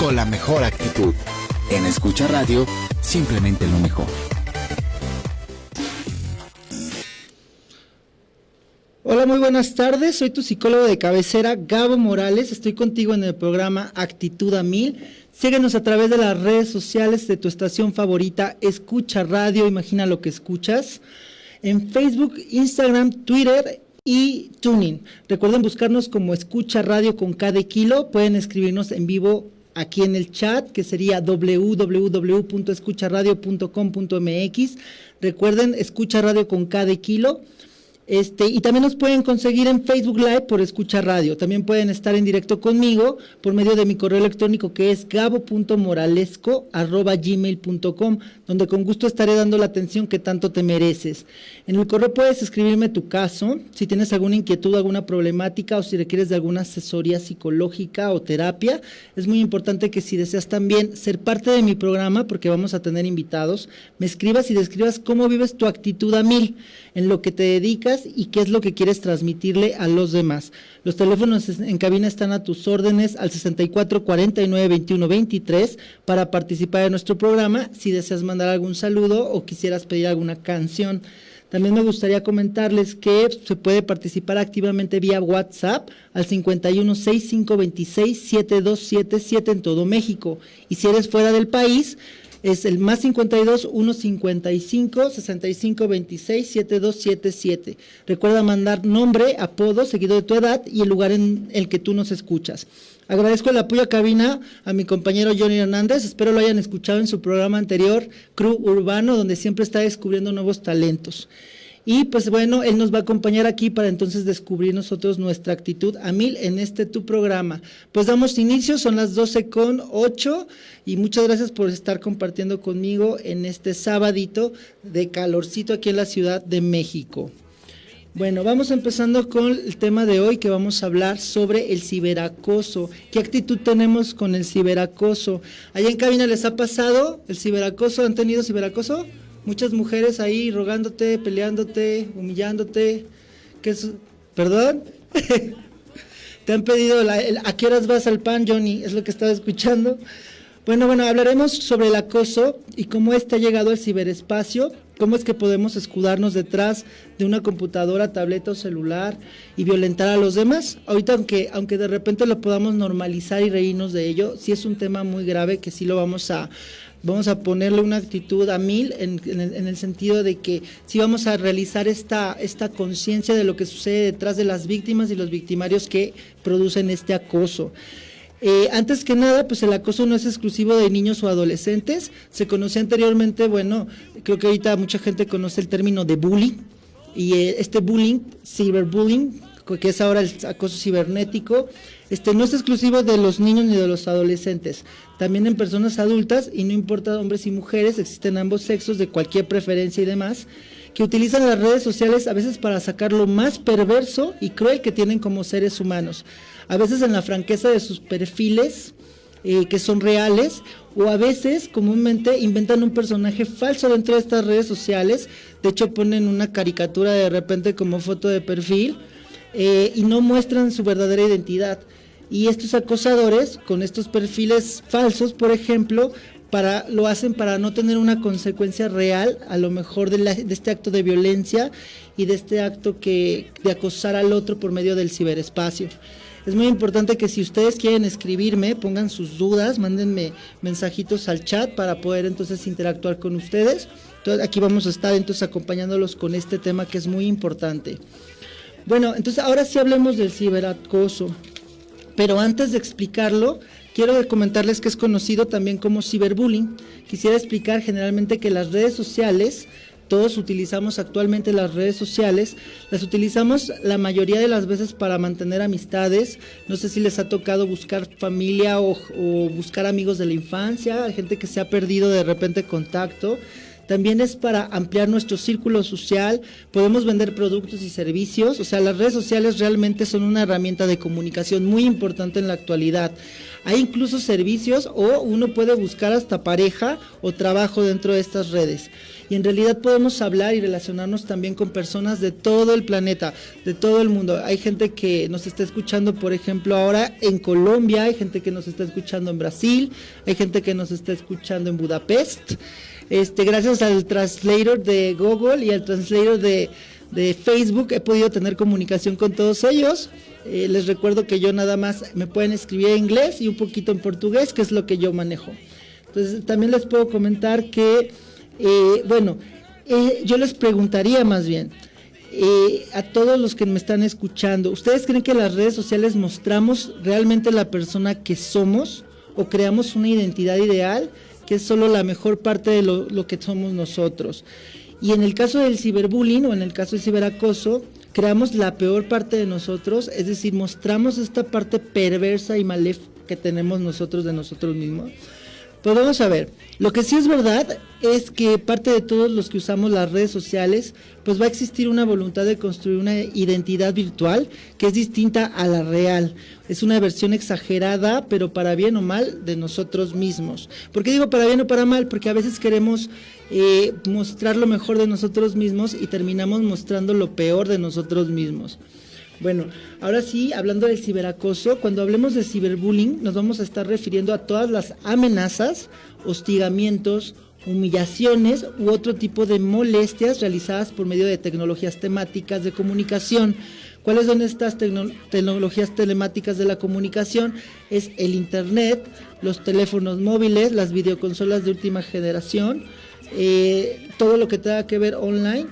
con la mejor actitud. En Escucha Radio, simplemente lo mejor. Hola, muy buenas tardes. Soy tu psicólogo de cabecera, Gabo Morales. Estoy contigo en el programa Actitud a 1000. Síguenos a través de las redes sociales de tu estación favorita, Escucha Radio, imagina lo que escuchas. En Facebook, Instagram, Twitter y TuneIn. Recuerden buscarnos como Escucha Radio con K de kilo. Pueden escribirnos en vivo aquí en el chat, que sería www.escucharadio.com.mx. Recuerden, Escucha Radio con K de kilo. Y también nos pueden conseguir en Facebook Live por Escucha Radio. También pueden estar en directo conmigo por medio de mi correo electrónico, que es gabo.moralesco@gmail.com, donde con gusto estaré dando la atención que tanto te mereces. En el correo puedes escribirme tu caso, si tienes alguna inquietud, alguna problemática, o si requieres de alguna asesoría psicológica o terapia. Es muy importante que, si deseas también ser parte de mi programa, porque vamos a tener invitados, me escribas y describas cómo vives tu actitud a 1000, en lo que te dedicas y qué es lo que quieres transmitirle a los demás. Los teléfonos en cabina están a tus órdenes al 64 49 21 23 para participar en nuestro programa, si deseas mandar algún saludo o quisieras pedir alguna canción. También me gustaría comentarles que se puede participar activamente vía WhatsApp al 51 65 26 7277 en todo México, y si eres fuera del país, es el más 52 155 65 26 7277. Recuerda mandar nombre, apodo, seguido de tu edad y el lugar en el que tú nos escuchas. Agradezco el apoyo a cabina a mi compañero Johnny Hernández. Espero lo hayan escuchado en su programa anterior, Crew Urbano, donde siempre está descubriendo nuevos talentos. Y pues bueno, él nos va a acompañar aquí para entonces descubrir nosotros nuestra actitud a 1000 en tu programa. Pues damos inicio, son las 12:08 y muchas gracias por estar compartiendo conmigo en este sabadito de calorcito aquí en la Ciudad de México. Bueno, vamos empezando con el tema de hoy, que vamos a hablar sobre el ciberacoso. ¿Qué actitud tenemos con el ciberacoso? ¿Allá en cabina les ha pasado el ciberacoso? ¿Han tenido ciberacoso? Muchas mujeres ahí rogándote, peleándote, humillándote. ¿Perdón? Te han pedido ¿a qué horas vas al pan, Johnny? Es lo que estaba escuchando. Bueno, hablaremos sobre el acoso y cómo ha llegado al ciberespacio, cómo es que podemos escudarnos detrás de una computadora, tableta o celular y violentar a los demás. Ahorita, aunque de repente lo podamos normalizar y reírnos de ello, sí es un tema muy grave que sí lo vamos a ponerle una actitud a 1000 en el sentido de que sí vamos a realizar esta conciencia de lo que sucede detrás de las víctimas y los victimarios que producen este acoso. Antes que nada, pues el acoso no es exclusivo de niños o adolescentes. Se conocía anteriormente, creo que ahorita mucha gente conoce el término de bullying, y este bullying, ciberbullying, que es ahora el acoso cibernético, no es exclusivo de los niños ni de los adolescentes, también en personas adultas, y no importa hombres y mujeres, existen ambos sexos de cualquier preferencia y demás, que utilizan las redes sociales a veces para sacar lo más perverso y cruel que tienen como seres humanos, a veces en la franqueza de sus perfiles, que son reales, o a veces comúnmente inventan un personaje falso dentro de estas redes sociales. De hecho, ponen una caricatura de repente como foto de perfil, y no muestran su verdadera identidad. Y estos acosadores, con estos perfiles falsos, por ejemplo, lo hacen para no tener una consecuencia real, a lo mejor de este acto de violencia y de este acto de acosar al otro por medio del ciberespacio. Es muy importante que, si ustedes quieren escribirme, pongan sus dudas, mándenme mensajitos al chat para poder entonces interactuar con ustedes. Entonces, aquí vamos a estar entonces acompañándolos con este tema que es muy importante. Bueno, entonces ahora sí hablemos del ciberacoso, pero antes de explicarlo, quiero comentarles que es conocido también como ciberbullying. Quisiera explicar generalmente que las redes sociales, todos utilizamos actualmente las redes sociales, las utilizamos la mayoría de las veces para mantener amistades. No sé si les ha tocado buscar familia o buscar amigos de la infancia, gente que se ha perdido de repente contacto. También es para ampliar nuestro círculo social, podemos vender productos y servicios. O sea, las redes sociales realmente son una herramienta de comunicación muy importante en la actualidad. Hay incluso servicios, o uno puede buscar hasta pareja o trabajo dentro de estas redes. y en realidad podemos hablar y relacionarnos también con personas de todo el planeta, de todo el mundo. Hay gente que nos está escuchando, por ejemplo, ahora en Colombia, hay gente que nos está escuchando en Brasil, hay gente que nos está escuchando en Budapest. Gracias al translator de Google y al translator de Facebook he podido tener comunicación con todos ellos. Les recuerdo que yo nada más me pueden escribir en inglés y un poquito en portugués, que es lo que yo manejo. Entonces también les puedo comentar que, yo les preguntaría más bien, a todos los que me están escuchando, ¿ustedes creen que las redes sociales mostramos realmente la persona que somos o creamos una identidad ideal que es solo la mejor parte de lo que somos nosotros? Y en el caso del ciberbullying o en el caso del ciberacoso, creamos la peor parte de nosotros, es decir, mostramos esta parte perversa y maléfica que tenemos nosotros de nosotros mismos. Pues vamos a ver, lo que sí es verdad es que parte de todos los que usamos las redes sociales, pues va a existir una voluntad de construir una identidad virtual que es distinta a la real. Es una versión exagerada, pero para bien o mal, de nosotros mismos. ¿Por qué digo para bien o para mal? Porque a veces queremos mostrar lo mejor de nosotros mismos y terminamos mostrando lo peor de nosotros mismos. Bueno, ahora sí, hablando del ciberacoso, cuando hablemos de ciberbullying, nos vamos a estar refiriendo a todas las amenazas, hostigamientos, humillaciones u otro tipo de molestias realizadas por medio de tecnologías temáticas de comunicación. ¿Cuáles son estas tecnologías telemáticas de la comunicación? Es el internet, los teléfonos móviles, las videoconsolas de última generación, todo lo que tenga que ver online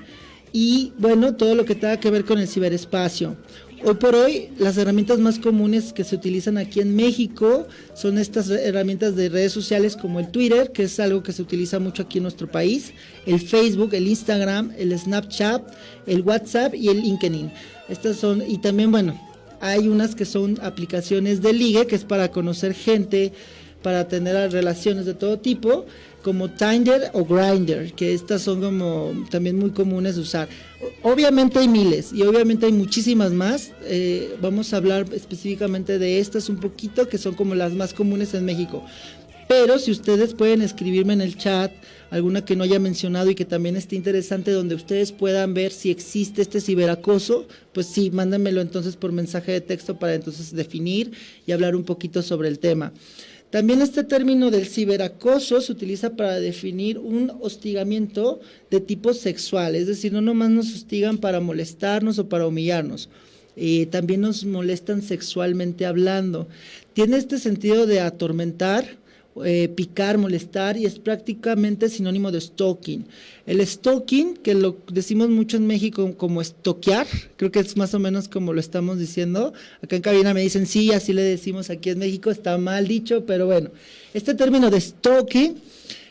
y bueno, todo lo que tenga que ver con el ciberespacio. Hoy por hoy, las herramientas más comunes que se utilizan aquí en México son estas herramientas de redes sociales como el Twitter, que es algo que se utiliza mucho aquí en nuestro país, el Facebook, el Instagram, el Snapchat, el WhatsApp y el LinkedIn. Estas son, y también, bueno, hay unas que son aplicaciones de ligue, que es para conocer gente, para tener relaciones de todo tipo, como Tinder o Grindr, que estas son como también muy comunes de usar. Obviamente hay miles y obviamente hay muchísimas más. Vamos a hablar específicamente de estas un poquito, que son como las más comunes en México. Pero si ustedes pueden escribirme en el chat alguna que no haya mencionado y que también esté interesante, donde ustedes puedan ver si existe este ciberacoso, pues sí, mándenmelo entonces por mensaje de texto para entonces definir y hablar un poquito sobre el tema. También este término del ciberacoso se utiliza para definir un hostigamiento de tipo sexual, es decir, no nomás nos hostigan para molestarnos o para humillarnos, también nos molestan sexualmente hablando. Tiene este sentido de atormentar, picar, molestar, y es prácticamente sinónimo de stalking. El stalking, que lo decimos mucho en México como stalkear, creo que es más o menos como lo estamos diciendo. Acá en cabina me dicen sí, así le decimos aquí en México, está mal dicho, pero bueno. Este término de stalking,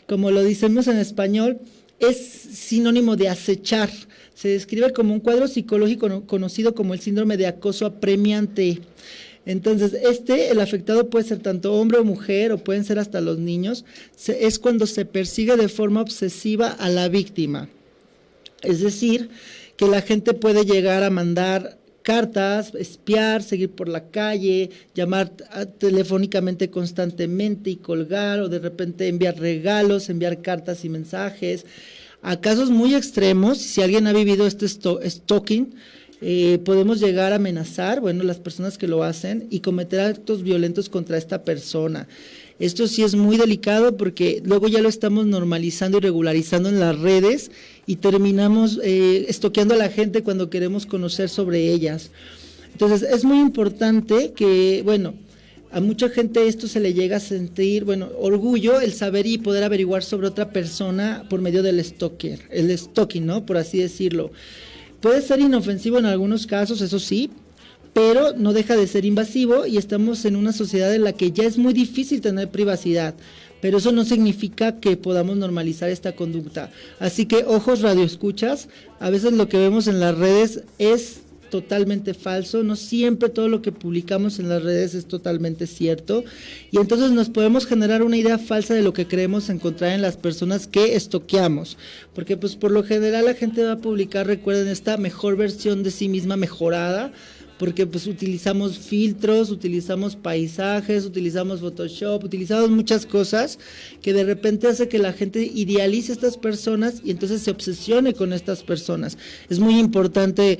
como lo decimos en español, es sinónimo de acechar. Se describe como un cuadro psicológico conocido como el síndrome de acoso apremiante. Entonces, el afectado puede ser tanto hombre o mujer, o pueden ser hasta los niños, es cuando se persigue de forma obsesiva a la víctima. Es decir, que la gente puede llegar a mandar cartas, espiar, seguir por la calle, llamar telefónicamente constantemente y colgar, o de repente enviar regalos, enviar cartas y mensajes. A casos muy extremos, si alguien ha vivido este stalking, podemos llegar a amenazar, bueno, las personas que lo hacen, y cometer actos violentos contra esta persona. Esto sí es muy delicado porque luego ya lo estamos normalizando y regularizando en las redes y terminamos estoqueando a la gente cuando queremos conocer sobre ellas. Entonces es muy importante que, bueno, a mucha gente esto se le llega a sentir, bueno, orgullo, el saber y poder averiguar sobre otra persona por medio del stalking, ¿no? Por así decirlo. Puede ser inofensivo en algunos casos, eso sí, pero no deja de ser invasivo, y estamos en una sociedad en la que ya es muy difícil tener privacidad, pero eso no significa que podamos normalizar esta conducta. Así que, ojos radioescuchas, a veces lo que vemos en las redes es totalmente falso, no siempre todo lo que publicamos en las redes es totalmente cierto, y entonces nos podemos generar una idea falsa de lo que creemos encontrar en las personas que estoqueamos, porque pues por lo general la gente va a publicar, recuerden, esta mejor versión de sí misma mejorada, porque pues utilizamos filtros, utilizamos paisajes, utilizamos Photoshop, utilizamos muchas cosas que de repente hace que la gente idealice a estas personas y entonces se obsesione con estas personas. Es muy importante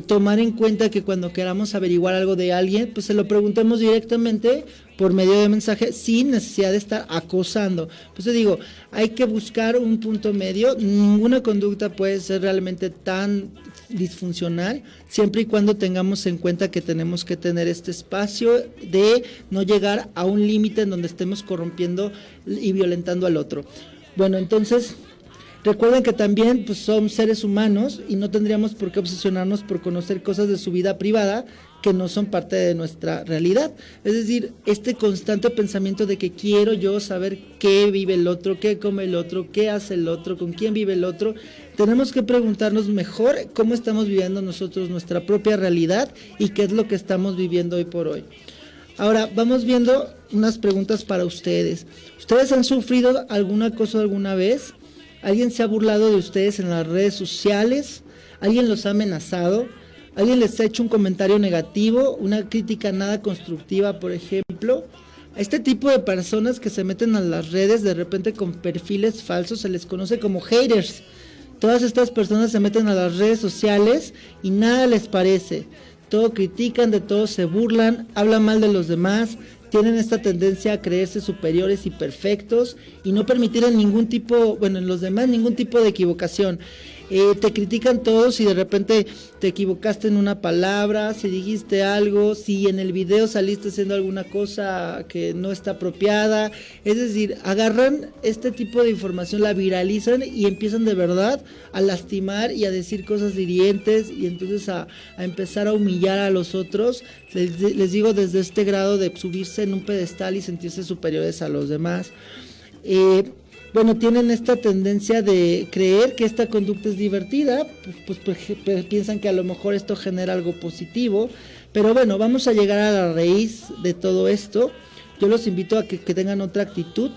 tomar en cuenta que cuando queramos averiguar algo de alguien, pues se lo preguntemos directamente por medio de mensaje sin necesidad de estar acosando. Pues te digo, hay que buscar un punto medio. Ninguna conducta puede ser realmente tan disfuncional siempre y cuando tengamos en cuenta que tenemos que tener este espacio de no llegar a un límite en donde estemos corrompiendo y violentando al otro. Bueno, entonces recuerden que también pues, son seres humanos y no tendríamos por qué obsesionarnos por conocer cosas de su vida privada que no son parte de nuestra realidad. Es decir, este constante pensamiento de que quiero yo saber qué vive el otro, qué come el otro, qué hace el otro, con quién vive el otro. Tenemos que preguntarnos mejor cómo estamos viviendo nosotros nuestra propia realidad y qué es lo que estamos viviendo hoy por hoy. Ahora, vamos viendo unas preguntas para ustedes. ¿Ustedes han sufrido algún acoso alguna vez? ¿Alguien se ha burlado de ustedes en las redes sociales? ¿Alguien los ha amenazado? ¿Alguien les ha hecho un comentario negativo? ¿Una crítica nada constructiva, por ejemplo? A este tipo de personas que se meten a las redes de repente con perfiles falsos se les conoce como haters. Todas estas personas se meten a las redes sociales y nada les parece. Todo critican, de todo se burlan, hablan mal de los demás, tienen esta tendencia a creerse superiores y perfectos y no permitir en ningún tipo, bueno, en los demás ningún tipo de equivocación. Te critican todos y de repente te equivocaste en una palabra, si dijiste algo, si en el video saliste haciendo alguna cosa que no está apropiada. Es decir, agarran este tipo de información, la viralizan y empiezan de verdad a lastimar y a decir cosas hirientes y entonces a empezar a humillar a los otros. Les digo, desde este grado de subirse en un pedestal y sentirse superiores a los demás. Bueno, tienen esta tendencia de creer que esta conducta es divertida, pues piensan que a lo mejor esto genera algo positivo, pero bueno, vamos a llegar a la raíz de todo esto. Yo los invito a que tengan otra actitud.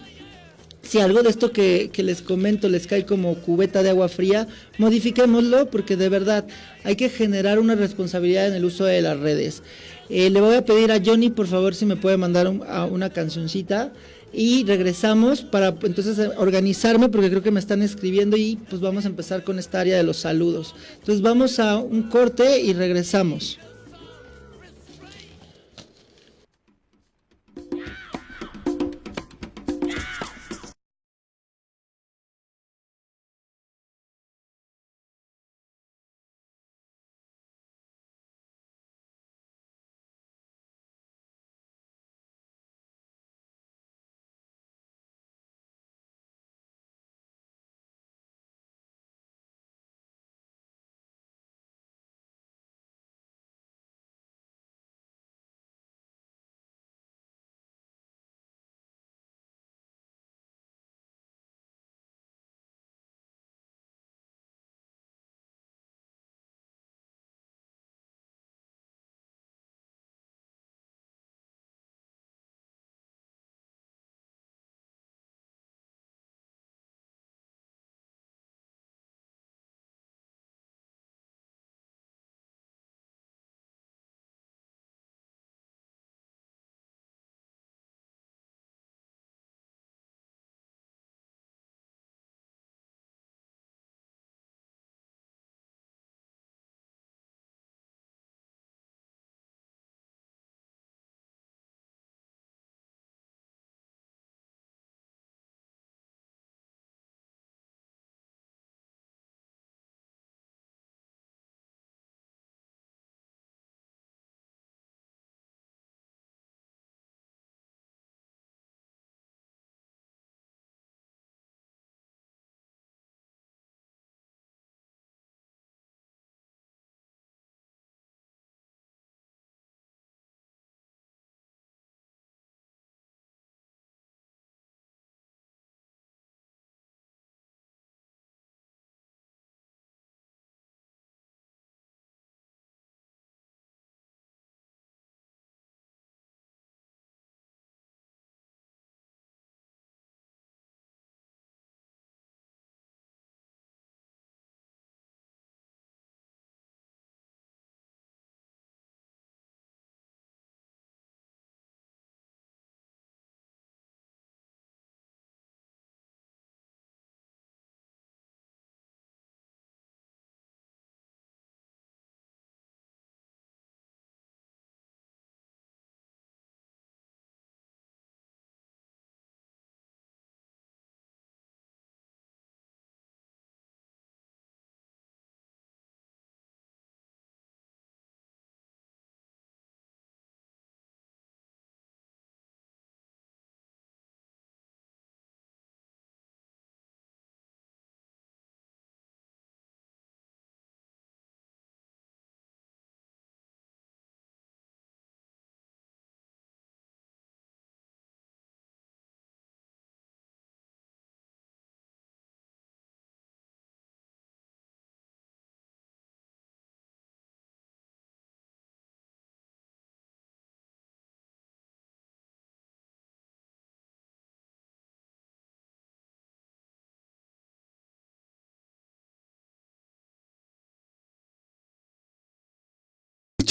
Si algo de esto que les comento les cae como cubeta de agua fría, modifiquémoslo porque de verdad hay que generar una responsabilidad en el uso de las redes. Le voy a pedir a Johnny, por favor, si me puede mandar una cancioncita y regresamos para entonces organizarme porque creo que me están escribiendo y pues vamos a empezar con esta área de los saludos. Entonces vamos a un corte y regresamos.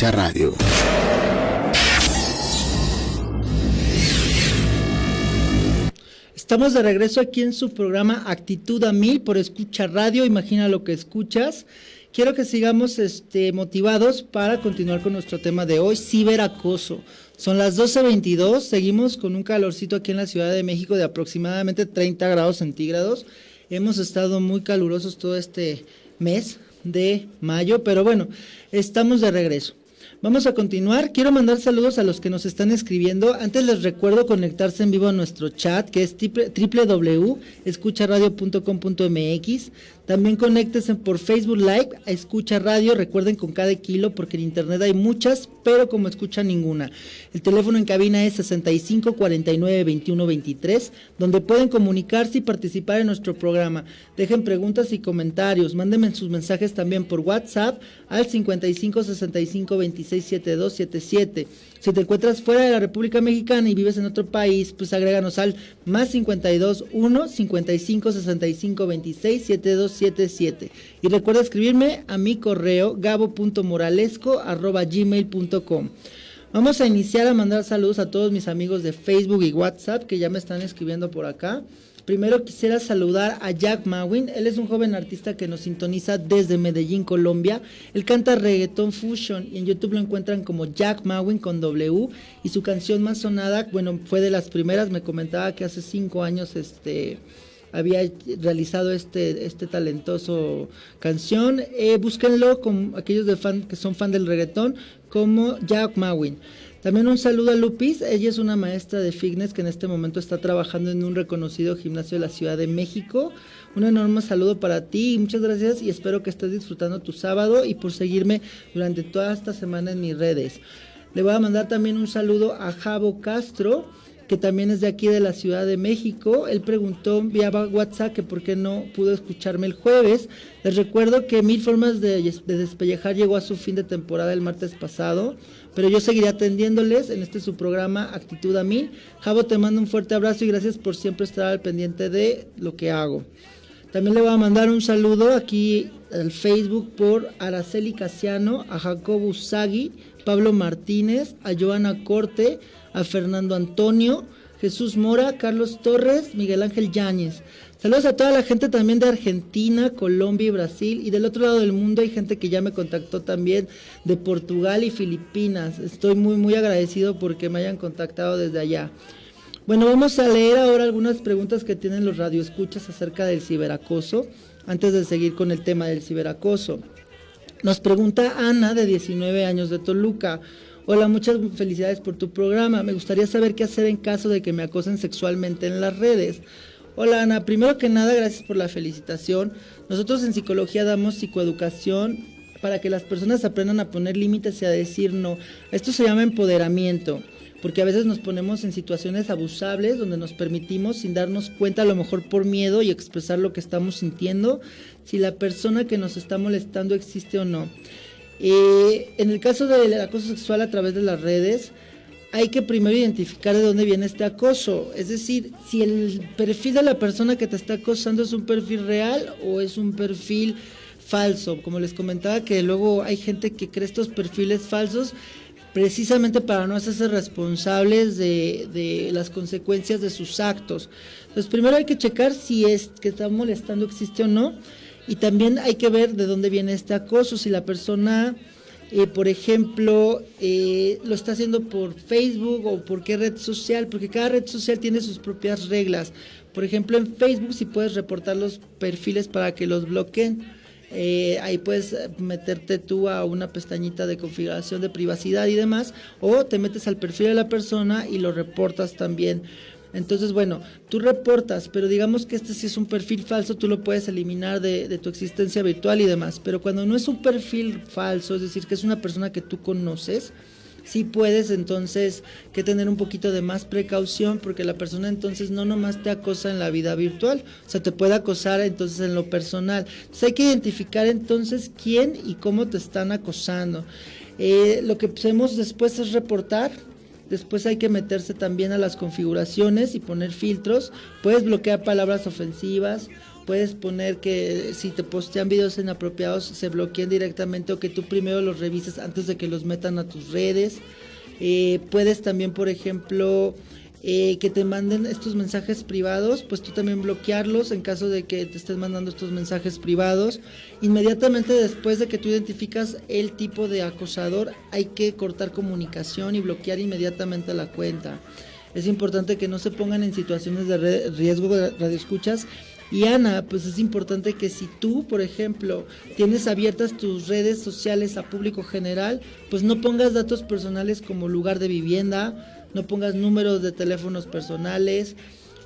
Escucha Radio. Estamos de regreso aquí en su programa Actitud a 1000 por Escucha Radio. Imagina lo que escuchas. Quiero que sigamos motivados para continuar con nuestro tema de hoy, ciberacoso. Son las 12:22, seguimos con un calorcito aquí en la Ciudad de México de aproximadamente 30 grados centígrados. Hemos estado muy calurosos todo este mes de mayo, pero bueno, estamos de regreso. Vamos a continuar. Quiero mandar saludos a los que nos están escribiendo. Antes les recuerdo conectarse en vivo a nuestro chat, que es www.escucharadio.com.mx. También conéctense por Facebook Live a Escucha Radio. Recuerden, con cada kilo, porque en internet hay muchas, pero como escucha ninguna. El teléfono en cabina es 65 49 21 23, donde pueden comunicarse y participar en nuestro programa. Dejen preguntas y comentarios. Mándenme sus mensajes también por WhatsApp al 55 65 26 72 77. Si te encuentras fuera de la República Mexicana y vives en otro país, pues agréganos al más 52 1 55 65 26 72 77. Y recuerda escribirme a mi correo gabo.moralesco@gmail.com. Vamos a iniciar a mandar saludos a todos mis amigos de Facebook y WhatsApp que ya me están escribiendo por acá. Primero quisiera saludar a Jack Mawin. Él es un joven artista que nos sintoniza desde Medellín, Colombia. Él canta reggaetón fusion y en YouTube lo encuentran como Jack Mawin con W. Y su canción más sonada, bueno, fue de las primeras. Me comentaba que hace 5 años había realizado este talentoso canción. Búsquenlo con aquellos que son fan del reggaetón como Jack Mawin. También un saludo a Lupis. Ella es una maestra de fitness que en este momento está trabajando en un reconocido gimnasio de la Ciudad de México. Un enorme saludo para ti y muchas gracias, y espero que estés disfrutando tu sábado y por seguirme durante toda esta semana en mis redes. Le voy a mandar también un saludo a Javo Castro, que también es de aquí de la Ciudad de México. Él preguntó vía WhatsApp que por qué no pudo escucharme el jueves. Les recuerdo que 1000 formas de despellejar llegó a su fin de temporada el martes pasado, pero yo seguiré atendiéndoles en su programa Actitud a 1000. Javo, te mando un fuerte abrazo y gracias por siempre estar al pendiente de lo que hago. También le voy a mandar un saludo aquí al Facebook por Araceli Casiano, a Jacobo Usagi, Pablo Martínez, a Joana Corte, a Fernando Antonio, Jesús Mora, Carlos Torres, Miguel Ángel Yáñez. Saludos a toda la gente también de Argentina, Colombia y Brasil, y del otro lado del mundo hay gente que ya me contactó también de Portugal y Filipinas. Estoy muy muy agradecido porque me hayan contactado desde allá. Bueno, vamos a leer ahora algunas preguntas que tienen los radioescuchas acerca del ciberacoso, antes de seguir con el tema del ciberacoso. Nos pregunta Ana, de 19 años, de Toluca. Hola, muchas felicidades por tu programa. Me gustaría saber qué hacer en caso de que me acosen sexualmente en las redes. Hola, Ana. Primero que nada, gracias por la felicitación. Nosotros en psicología damos psicoeducación para que las personas aprendan a poner límites y a decir no. Esto se llama empoderamiento, porque a veces nos ponemos en situaciones abusables donde nos permitimos, sin darnos cuenta, a lo mejor por miedo, y expresar lo que estamos sintiendo, si la persona que nos está molestando existe o no. En el caso del acoso sexual a través de las redes, hay que primero identificar de dónde viene este acoso. Es decir, si el perfil de la persona que te está acosando es un perfil real o es un perfil falso. Como les comentaba, que luego hay gente que cree estos perfiles falsos precisamente para no hacerse responsables de las consecuencias de sus actos. Entonces, primero hay que checar si es que está molestando existe o no. Y también hay que ver de dónde viene este acoso, si la persona, por ejemplo, lo está haciendo por Facebook o por qué red social, porque cada red social tiene sus propias reglas. Por ejemplo, en Facebook sí puedes reportar los perfiles para que los bloqueen. Ahí puedes meterte tú a una pestañita de configuración de privacidad y demás, o te metes al perfil de la persona y lo reportas también. Entonces, bueno, tú reportas, pero digamos que sí es un perfil falso, tú lo puedes eliminar de tu existencia virtual y demás. Pero cuando no es un perfil falso, es decir, que es una persona que tú conoces, sí puedes entonces que tener un poquito de más precaución, porque la persona entonces no nomás te acosa en la vida virtual, o sea, te puede acosar entonces en lo personal. Entonces hay que identificar entonces quién y cómo te están acosando. Lo que hacemos después es reportar. Después hay que meterse también a las configuraciones y poner filtros. Puedes bloquear palabras ofensivas, puedes poner que si te postean videos inapropiados se bloqueen directamente, o que tú primero los revises antes de que los metan a tus redes. Puedes también, por ejemplo, que te manden estos mensajes privados, pues tú también bloquearlos en caso de que te estén mandando estos mensajes privados. Inmediatamente después de que tú identificas el tipo de acosador, hay que cortar comunicación y bloquear inmediatamente la cuenta. Es importante que no se pongan en situaciones de riesgo de radioescuchas. Y Ana, pues es importante que si tú, por ejemplo, tienes abiertas tus redes sociales a público general, pues no pongas datos personales como lugar de vivienda, no pongas números de teléfonos personales,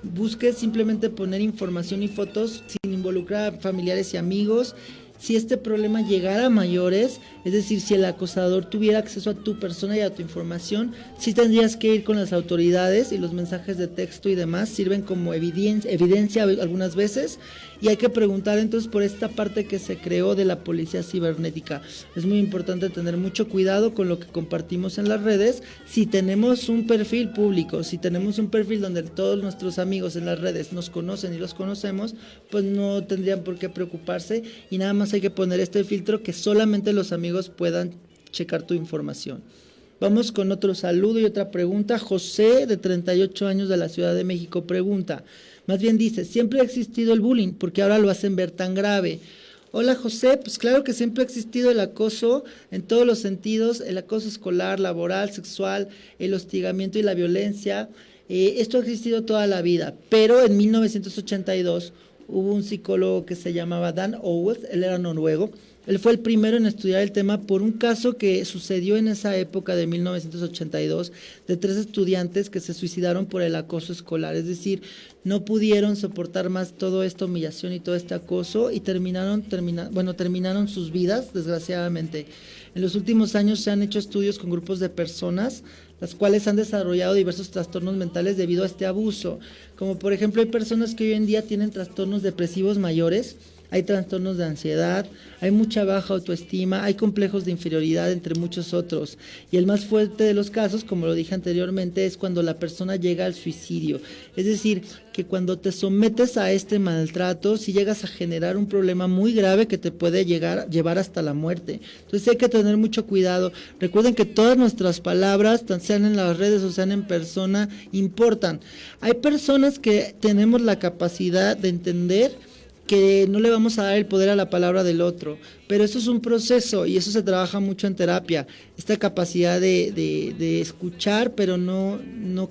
busques simplemente poner información y fotos sin involucrar a familiares y amigos. Si este problema llegara a mayores, es decir, si el acosador tuviera acceso a tu persona y a tu información, sí tendrías que ir con las autoridades, y los mensajes de texto y demás sirven como evidencia algunas veces, y hay que preguntar entonces por esta parte que se creó de la policía cibernética. Es muy importante tener mucho cuidado con lo que compartimos en las redes. Si tenemos un perfil público, si tenemos un perfil donde todos nuestros amigos en las redes nos conocen y los conocemos, pues no tendrían por qué preocuparse, y nada más hay que poner este filtro que solamente los amigos puedan checar tu información. Vamos con otro saludo y otra pregunta. José, de 38 años, de la Ciudad de México, pregunta, más bien dice, ¿siempre ha existido el bullying? ¿Por qué ahora lo hacen ver tan grave? Hola José, pues claro que siempre ha existido el acoso en todos los sentidos, el acoso escolar, laboral, sexual, el hostigamiento y la violencia. Esto ha existido toda la vida, pero en 1982 hubo un psicólogo que se llamaba Dan Owens, él era noruego. Él fue el primero en estudiar el tema por un caso que sucedió en esa época de 1982 de 3 estudiantes que se suicidaron por el acoso escolar. Es decir, no pudieron soportar más toda esta humillación y todo este acoso y terminaron sus vidas, desgraciadamente. En los últimos años se han hecho estudios con grupos de personas, las cuales han desarrollado diversos trastornos mentales debido a este abuso. Como por ejemplo, hay personas que hoy en día tienen trastornos depresivos mayores, hay trastornos de ansiedad, hay mucha baja autoestima, hay complejos de inferioridad, entre muchos otros. Y el más fuerte de los casos, como lo dije anteriormente, es cuando la persona llega al suicidio. Es decir, que cuando te sometes a este maltrato, si llegas a generar un problema muy grave que te puede llevar hasta la muerte. Entonces hay que tener mucho cuidado. Recuerden que todas nuestras palabras, sean en las redes o sean en persona, importan. Hay personas que tenemos la capacidad de entender que no le vamos a dar el poder a la palabra del otro, pero eso es un proceso y eso se trabaja mucho en terapia, esta capacidad de escuchar, pero no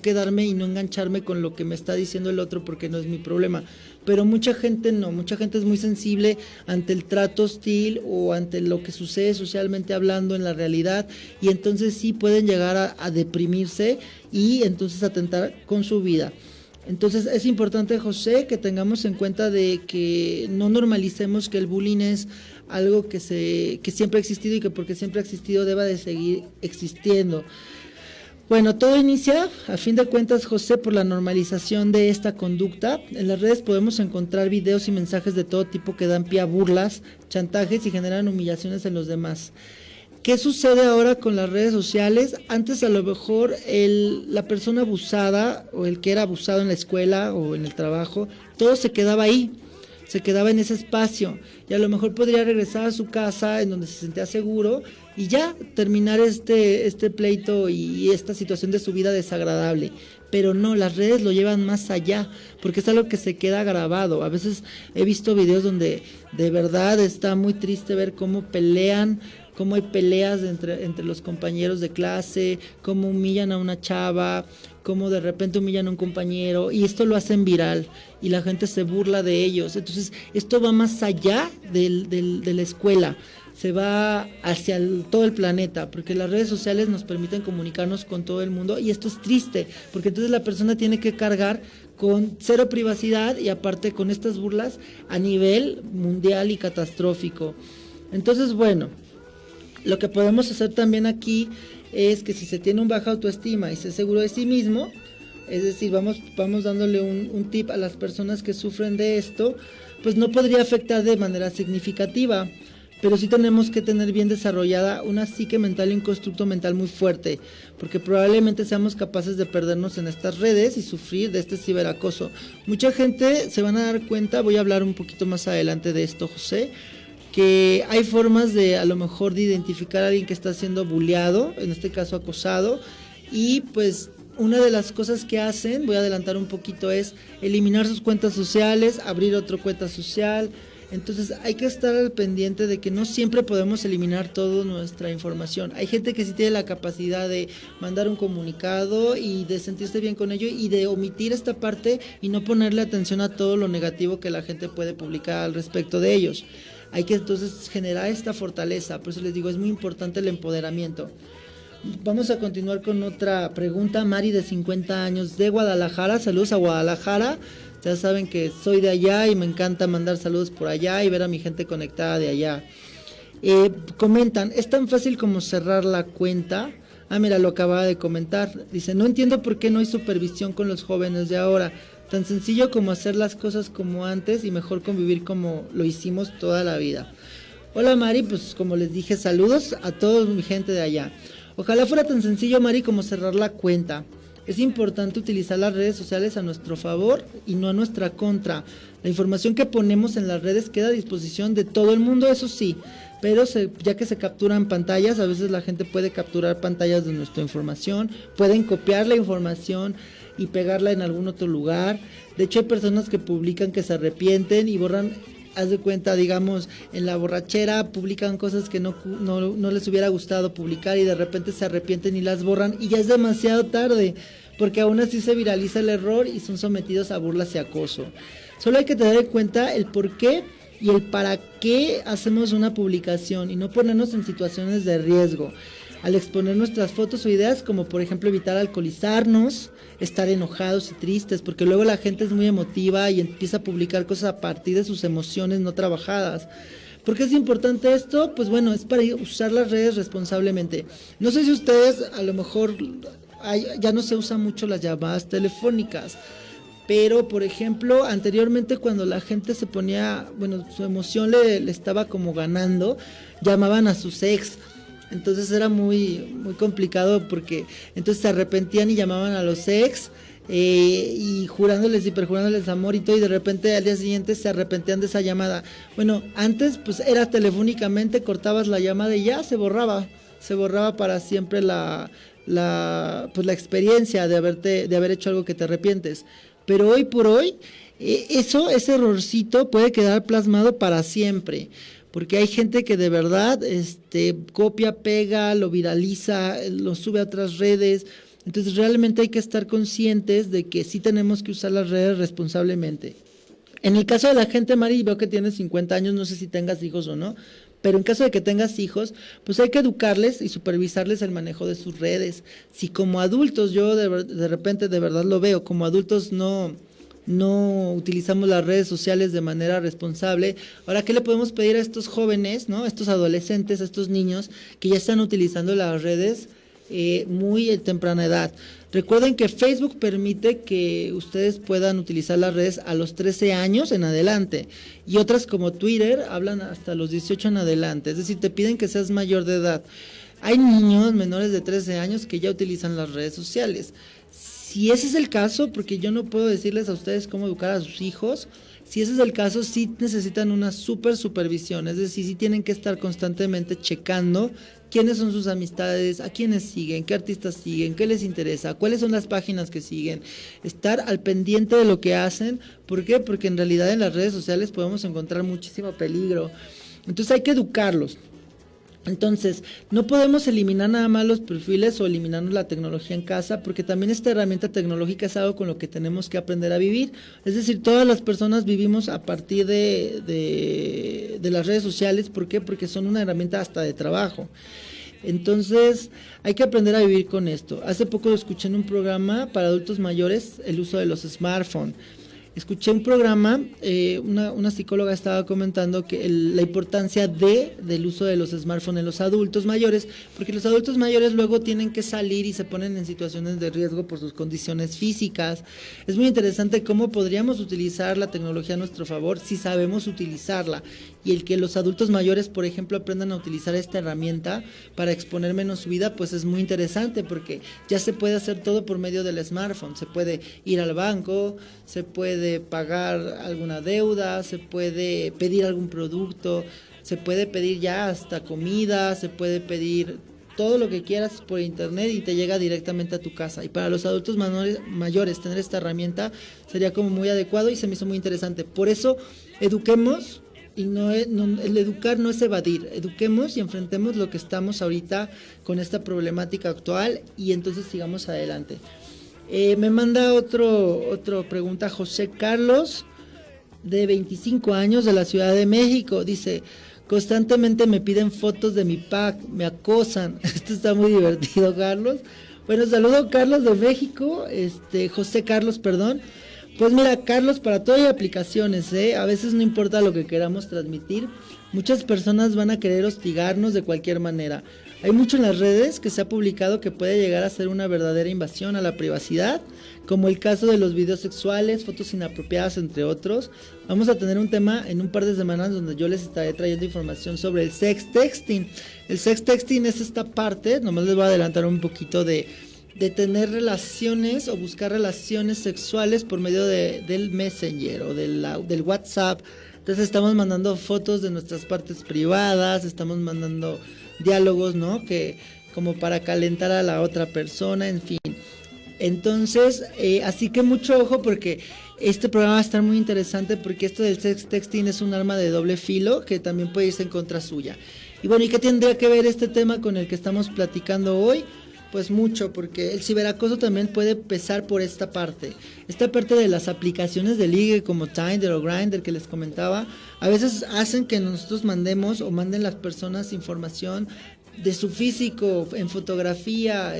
quedarme y no engancharme con lo que me está diciendo el otro porque no es mi problema. Pero mucha gente no, mucha gente es muy sensible ante el trato hostil o ante lo que sucede socialmente hablando en la realidad, y entonces sí pueden llegar a deprimirse y entonces atentar con su vida. Entonces es importante, José, que tengamos en cuenta de que no normalicemos que el bullying es algo que siempre ha existido y que porque siempre ha existido deba de seguir existiendo. Bueno, todo inicia, a fin de cuentas, José, por la normalización de esta conducta. En las redes podemos encontrar videos y mensajes de todo tipo que dan pie a burlas, chantajes y generan humillaciones en los demás. ¿Qué sucede ahora con las redes sociales? Antes a lo mejor la persona abusada o el que era abusado en la escuela o en el trabajo, todo se quedaba ahí, se quedaba en ese espacio, y a lo mejor podría regresar a su casa en donde se sentía seguro y ya terminar este pleito y esta situación de su vida desagradable. Pero no, las redes lo llevan más allá, porque es algo que se queda grabado. A veces he visto videos donde de verdad está muy triste ver cómo pelean, cómo hay peleas entre los compañeros de clase, cómo humillan a una chava, cómo de repente humillan a un compañero, y esto lo hacen viral y la gente se burla de ellos. Entonces esto va más allá de la escuela, se va hacia todo el planeta, porque las redes sociales nos permiten comunicarnos con todo el mundo, y esto es triste, porque entonces la persona tiene que cargar con cero privacidad y aparte con estas burlas a nivel mundial y catastrófico. Entonces, bueno, lo que podemos hacer también aquí es que si se tiene un baja autoestima y se es seguro de sí mismo, es decir, vamos dándole un tip a las personas que sufren de esto, pues no podría afectar de manera significativa. pero sí tenemos que tener bien desarrollada una psique mental y un constructo mental muy fuerte, porque probablemente seamos capaces de perdernos en estas redes y sufrir de este ciberacoso. Mucha gente se van a dar cuenta, voy a hablar un poquito más adelante de esto, José, que hay formas de a lo mejor de identificar a alguien que está siendo bulleado, en este caso acosado, y pues una de las cosas que hacen, voy a adelantar un poquito, es eliminar sus cuentas sociales, abrir otra cuenta social. Entonces hay que estar al pendiente de que no siempre podemos eliminar toda nuestra información. Hay gente que sí tiene la capacidad de mandar un comunicado y de sentirse bien con ello y de omitir esta parte y no ponerle atención a todo lo negativo que la gente puede publicar al respecto de ellos. Hay que entonces generar esta fortaleza, por eso les digo, es muy importante el empoderamiento. Vamos a continuar con otra pregunta. Mari, de 50 años, de Guadalajara. Saludos a Guadalajara. Ya saben que soy de allá y me encanta mandar saludos por allá y ver a mi gente conectada de allá. Comentan, ¿es tan fácil como cerrar la cuenta? Ah, mira, lo acababa de comentar. Dice, no entiendo por qué no hay supervisión con los jóvenes de ahora. Tan sencillo como hacer las cosas como antes y mejor convivir como lo hicimos toda la vida. Hola Mari, pues como les dije, saludos a toda mi gente de allá. Ojalá fuera tan sencillo, Mari, como cerrar la cuenta. Es importante utilizar las redes sociales a nuestro favor y no a nuestra contra. La información que ponemos en las redes queda a disposición de todo el mundo, eso sí, pero ya que se capturan pantallas, a veces la gente puede capturar pantallas de nuestra información, pueden copiar la información y pegarla en algún otro lugar. De hecho, hay personas que publican que se arrepienten y borran. Haz de cuenta, digamos, en la borrachera publican cosas que no les hubiera gustado publicar y de repente se arrepienten y las borran y ya es demasiado tarde, porque aún así se viraliza el error y son sometidos a burlas y acoso. Solo hay que tener en cuenta el por qué y el para qué hacemos una publicación y no ponernos en situaciones de riesgo al exponer nuestras fotos o ideas, como por ejemplo evitar alcoholizarnos, estar enojados y tristes, porque luego la gente es muy emotiva y empieza a publicar cosas a partir de sus emociones no trabajadas. ¿Por qué es importante esto? Pues bueno, es para usar las redes responsablemente. No sé si ustedes, a lo mejor ya no se usan mucho las llamadas telefónicas, pero por ejemplo, anteriormente cuando la gente se ponía, bueno, su emoción le estaba como ganando, llamaban a sus ex. Entonces era muy complicado porque entonces se arrepentían y llamaban a los ex y jurándoles y perjurándoles amor y todo, y de repente al día siguiente se arrepentían de esa llamada. Bueno, antes pues era telefónicamente, cortabas la llamada y ya se borraba para siempre la experiencia de haber hecho algo que te arrepientes. Pero hoy por hoy ese errorcito puede quedar plasmado para siempre. Porque hay gente que de verdad copia, pega, lo viraliza, lo sube a otras redes. Entonces realmente hay que estar conscientes de que sí tenemos que usar las redes responsablemente. En el caso de la gente, Mari, veo que tienes 50 años, no sé si tengas hijos o no, pero en caso de que tengas hijos, pues hay que educarles y supervisarles el manejo de sus redes. Si como adultos, yo de repente de verdad lo veo, como adultos no utilizamos las redes sociales de manera responsable. Ahora, ¿qué le podemos pedir a estos jóvenes, ¿no? A estos adolescentes, a estos niños que ya están utilizando las redes muy en temprana edad? Recuerden que Facebook permite que ustedes puedan utilizar las redes a los 13 años en adelante, y otras como Twitter hablan hasta los 18 en adelante, es decir, te piden que seas mayor de edad. Hay niños menores de 13 años que ya utilizan las redes sociales. Si ese es el caso, porque yo no puedo decirles a ustedes cómo educar a sus hijos, si ese es el caso, sí necesitan una supervisión, es decir, sí tienen que estar constantemente checando quiénes son sus amistades, a quiénes siguen, qué artistas siguen, qué les interesa, cuáles son las páginas que siguen, estar al pendiente de lo que hacen. ¿Por qué? Porque en realidad en las redes sociales podemos encontrar muchísimo peligro, entonces hay que educarlos. Entonces, no podemos eliminar nada más los perfiles o eliminarnos la tecnología en casa, porque también esta herramienta tecnológica es algo con lo que tenemos que aprender a vivir. Es decir, todas las personas vivimos a partir de las redes sociales. ¿Por qué? Porque son una herramienta hasta de trabajo. Entonces, hay que aprender a vivir con esto. Hace poco escuché en un programa para adultos mayores el uso de los smartphones. Escuché un programa, una psicóloga estaba comentando que la importancia del uso de los smartphones en los adultos mayores, porque los adultos mayores luego tienen que salir y se ponen en situaciones de riesgo por sus condiciones físicas. Es muy interesante cómo podríamos utilizar la tecnología a nuestro favor si sabemos utilizarla. y el que los adultos mayores, por ejemplo, aprendan a utilizar esta herramienta para exponer menos su vida, pues es muy interesante porque ya se puede hacer todo por medio del smartphone. Se puede ir al banco, se puede pagar alguna deuda, se puede pedir algún producto, se puede pedir ya hasta comida, se puede pedir todo lo que quieras por internet y te llega directamente a tu casa. Y para los adultos mayores tener esta herramienta sería como muy adecuado y se me hizo muy interesante. Por eso, eduquemos, y el educar no es evadir, eduquemos y enfrentemos lo que estamos ahorita con esta problemática actual y entonces sigamos adelante. Me manda otra pregunta José Carlos, de 25 años, de la Ciudad de México. Dice: constantemente me piden fotos de mi pack, me acosan. Esto está muy divertido, Carlos. Bueno, saludo Carlos de México, José Carlos, perdón. Pues mira, Carlos, para todo hay aplicaciones, a veces no importa lo que queramos transmitir, muchas personas van a querer hostigarnos de cualquier manera. Hay mucho en las redes que se ha publicado que puede llegar a ser una verdadera invasión a la privacidad, como el caso de los videos sexuales, fotos inapropiadas, entre otros. Vamos a tener un tema en un par de semanas donde yo les estaré trayendo información sobre el sexting. El sexting es esta parte, nomás les voy a adelantar un poquito, de tener relaciones o buscar relaciones sexuales por medio del Messenger o del WhatsApp. Entonces estamos mandando fotos de nuestras partes privadas, estamos mandando diálogos, ¿no? Que como para calentar a la otra persona, en fin. Entonces, así que mucho ojo porque este programa va a estar muy interesante porque esto del sexting es un arma de doble filo que también puede irse en contra suya. Y bueno, ¿y qué tendría que ver este tema con el que estamos platicando hoy? Pues mucho, porque el ciberacoso también puede pesar por esta parte de las aplicaciones de ligue como Tinder o Grindr que les comentaba. A veces hacen que nosotros mandemos o manden las personas información de su físico en fotografía,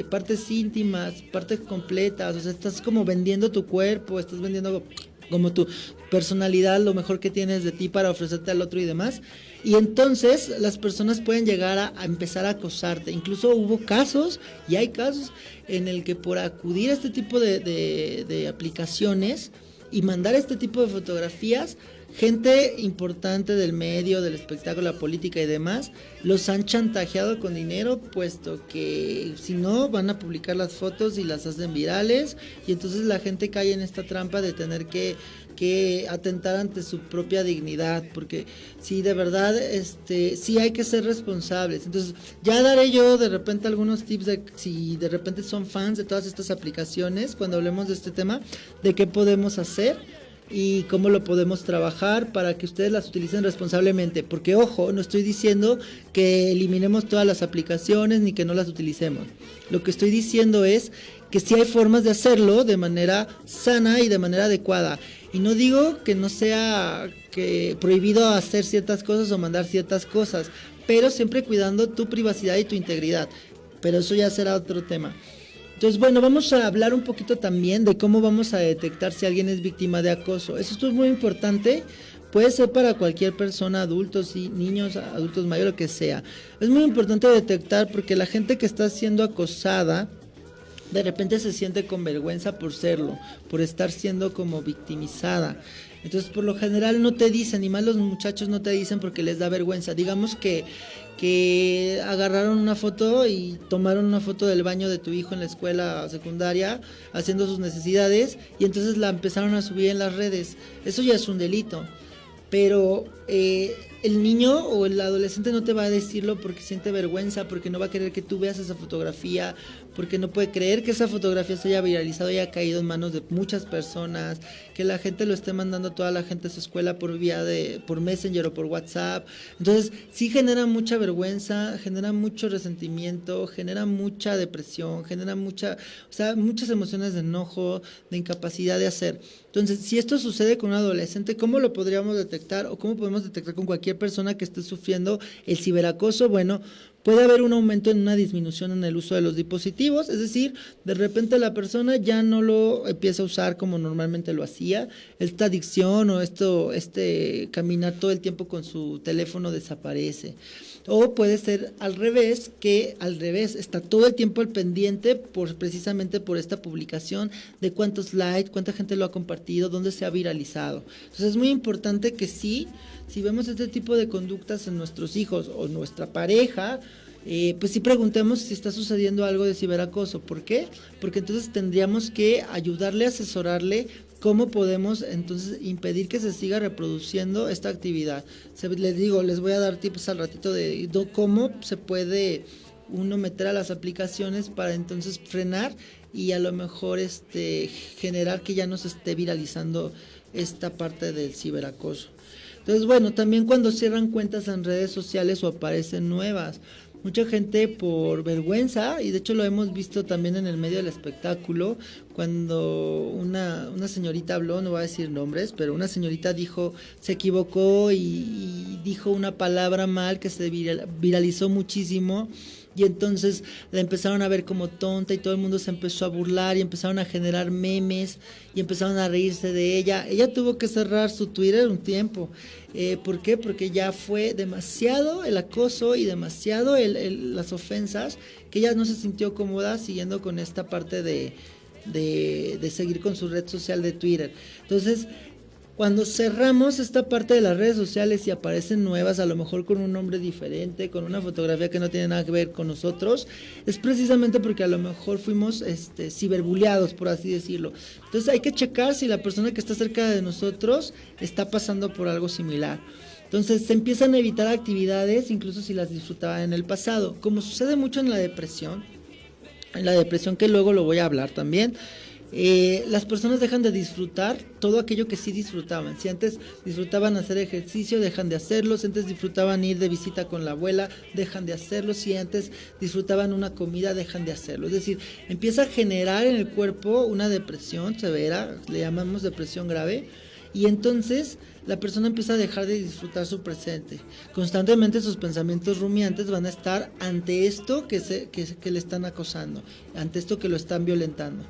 partes íntimas, partes completas. O sea, estás como vendiendo tu cuerpo, estás vendiendo como tu personalidad, lo mejor que tienes de ti para ofrecerte al otro y demás. Y entonces las personas pueden llegar a empezar a acosarte. Incluso hubo casos, y hay casos, en el que por acudir a este tipo de aplicaciones y mandar este tipo de fotografías, gente importante del medio, del espectáculo, la política y demás, los han chantajeado con dinero, puesto que si no van a publicar las fotos y las hacen virales, y entonces la gente cae en esta trampa de tener que atentar ante su propia dignidad, porque sí, de verdad, sí hay que ser responsables. Entonces ya daré yo de repente algunos tips de si de repente son fans de todas estas aplicaciones, cuando hablemos de este tema, de qué podemos hacer y cómo lo podemos trabajar para que ustedes las utilicen responsablemente, porque ojo, no estoy diciendo que eliminemos todas las aplicaciones ni que no las utilicemos. Lo que estoy diciendo es que sí hay formas de hacerlo de manera sana y de manera adecuada. Y no digo que no sea prohibido hacer ciertas cosas o mandar ciertas cosas, pero siempre cuidando tu privacidad y tu integridad. Pero eso ya será otro tema. Entonces, bueno, vamos a hablar un poquito también de cómo vamos a detectar si alguien es víctima de acoso. Esto es muy importante. Puede ser para cualquier persona, adultos, niños, adultos mayores, lo que sea. Es muy importante detectar porque la gente que está siendo acosada de repente se siente con vergüenza por serlo, por estar siendo como victimizada. Entonces, por lo general no te dicen, y más los muchachos no te dicen porque les da vergüenza. Digamos que agarraron una foto y tomaron una foto del baño de tu hijo en la escuela secundaria haciendo sus necesidades y entonces la empezaron a subir en las redes. Eso ya es un delito. Pero el niño o el adolescente no te va a decirlo porque siente vergüenza, porque no va a querer que tú veas esa fotografía, porque no puede creer que esa fotografía se haya viralizado y haya caído en manos de muchas personas, que la gente lo esté mandando a toda la gente a su escuela por Messenger o por WhatsApp. Entonces sí genera mucha vergüenza, genera mucho resentimiento, genera mucha depresión, genera muchas emociones de enojo, de incapacidad de hacer. Entonces, si esto sucede con un adolescente, ¿cómo lo podríamos detectar o cómo podemos detectar con cualquier persona que esté sufriendo el ciberacoso? Bueno, puede haber un aumento en una disminución en el uso de los dispositivos, es decir, de repente la persona ya no lo empieza a usar como normalmente lo hacía, esta adicción o caminar todo el tiempo con su teléfono desaparece. O puede ser al revés, está todo el tiempo al pendiente precisamente por esta publicación de cuántos likes, cuánta gente lo ha compartido, dónde se ha viralizado. Entonces es muy importante que sí si vemos este tipo de conductas en nuestros hijos o nuestra pareja, pues sí preguntemos si está sucediendo algo de ciberacoso. ¿Por qué? Porque entonces tendríamos que ayudarle, asesorarle cómo podemos entonces impedir que se siga reproduciendo esta actividad. Les digo, les voy a dar tips al ratito de cómo se puede uno meter a las aplicaciones para entonces frenar y a lo mejor generar que ya no se esté viralizando esta parte del ciberacoso. Entonces, bueno, también cuando cierran cuentas en redes sociales o aparecen nuevas, mucha gente por vergüenza, y de hecho lo hemos visto también en el medio del espectáculo, cuando una señorita habló, no voy a decir nombres, pero una señorita dijo, se equivocó y dijo una palabra mal que se viralizó muchísimo. Y entonces la empezaron a ver como tonta y todo el mundo se empezó a burlar y empezaron a generar memes y empezaron a reírse de ella. Ella tuvo que cerrar su Twitter un tiempo. ¿Por qué? Porque ya fue demasiado el acoso y demasiado las ofensas que ella no se sintió cómoda siguiendo con esta parte de seguir con su red social de Twitter. Entonces, cuando cerramos esta parte de las redes sociales y aparecen nuevas, a lo mejor con un nombre diferente, con una fotografía que no tiene nada que ver con nosotros, es precisamente porque a lo mejor fuimos ciberbuleados, por así decirlo. Entonces hay que checar si la persona que está cerca de nosotros está pasando por algo similar. Entonces se empiezan a evitar actividades, incluso si las disfrutaban en el pasado, como sucede mucho en la depresión que luego lo voy a hablar también. Las personas dejan de disfrutar todo aquello que sí disfrutaban. Si antes disfrutaban hacer ejercicio, dejan de hacerlo. Si antes disfrutaban ir de visita con la abuela, dejan de hacerlo. Si antes disfrutaban una comida, dejan de hacerlo. Es decir, empieza a generar en el cuerpo una depresión severa, le llamamos depresión grave, y entonces la persona empieza a dejar de disfrutar su presente. Constantemente sus pensamientos rumiantes van a estar ante esto que le están acosando, ante esto que lo están violentando.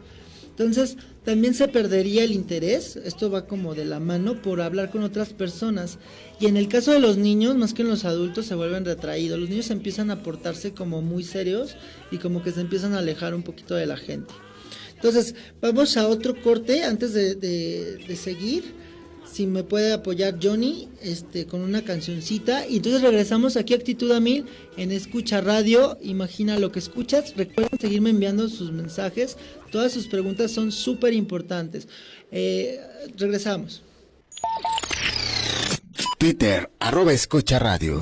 Entonces, también se perdería el interés, esto va como de la mano, por hablar con otras personas. Y en el caso de los niños, más que en los adultos, se vuelven retraídos. Los niños empiezan a portarse como muy serios y como que se empiezan a alejar un poquito de la gente. Entonces, vamos a otro corte antes de seguir. Si me puede apoyar Johnny con una cancioncita. Y entonces regresamos aquí a Actitud a Mil en Escucha Radio. Imagina lo que escuchas. Recuerden seguirme enviando sus mensajes. Todas sus preguntas son súper importantes. Regresamos. Twitter, @Escucha Radio.